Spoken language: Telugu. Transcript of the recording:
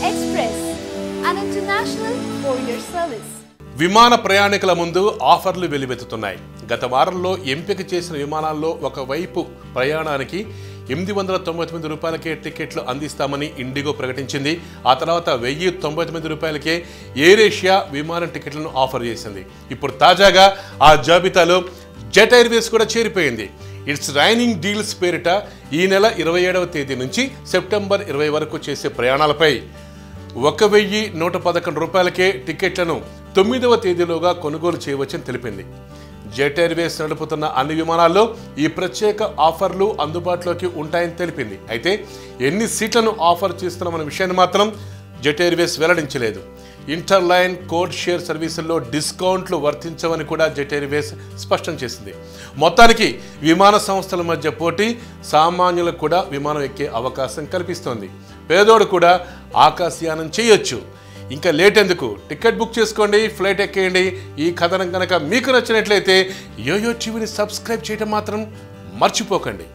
Express, an international courier service. విమాన ప్రయాణికుల ముందు ఆఫర్లు వెలువెత్తుతున్నాయి. గత వారంలో ఎంపిక చేసిన విమానాల్లో ఒకవైపు ప్రయాణానికి 899 రూపాయలకే టికెట్లు అందిస్తామని ఇండిగో ప్రకటించింది. ఆ తర్వాత 1099 రూపాయలకే ఎయిర్ ఏషియా విమాన టికెట్లను ఆఫర్ చేసింది. ఇప్పుడు తాజాగా ఆ జాబితాలో జెట్ ఎయిర్వేస్ కూడా చేరిపోయింది. ఇట్స్ రైనింగ్ డీల్స్ పేరిట ఈ నెల 27వ తేదీ నుంచి సెప్టెంబర్ 20 వరకు చేసే ప్రయాణాలపై 1111 రూపాయలకే టికెట్లను 9వ తేదీలోగా కొనుగోలు చేయవచ్చని తెలిపింది. జెట్ ఎయిర్వేస్ నడుపుతున్న అన్ని విమానాల్లో ఈ ప్రత్యేక ఆఫర్లు అందుబాటులోకి ఉంటాయని తెలిపింది. అయితే ఎన్ని సీట్లను ఆఫర్ చేస్తున్నామన్న విషయాన్ని మాత్రం జెట్ ఎయిర్వేస్ వెల్లడించలేదు. ఇంటర్లైన్ కోడ్ షేర్ సర్వీసుల్లో డిస్కౌంట్లు వర్తించవని కూడా జెట్ ఎయిర్వేస్ స్పష్టం చేసింది. మొత్తానికి విమాన సంస్థల మధ్య పోటీ సామాన్యులకు కూడా విమానం ఎక్కే అవకాశం కల్పిస్తోంది. పేదోడు కూడా ఆకాశయానం చేయొచ్చు. ఇంకా లేట్ ఎందుకు? టికెట్ బుక్ చేసుకోండి, ఫ్లైట్ ఎక్కేయండి. ఈ కథనం కనుక మీకు నచ్చినట్లయితే యోయో టీవీని సబ్స్క్రైబ్ చేయడం మాత్రం మర్చిపోకండి.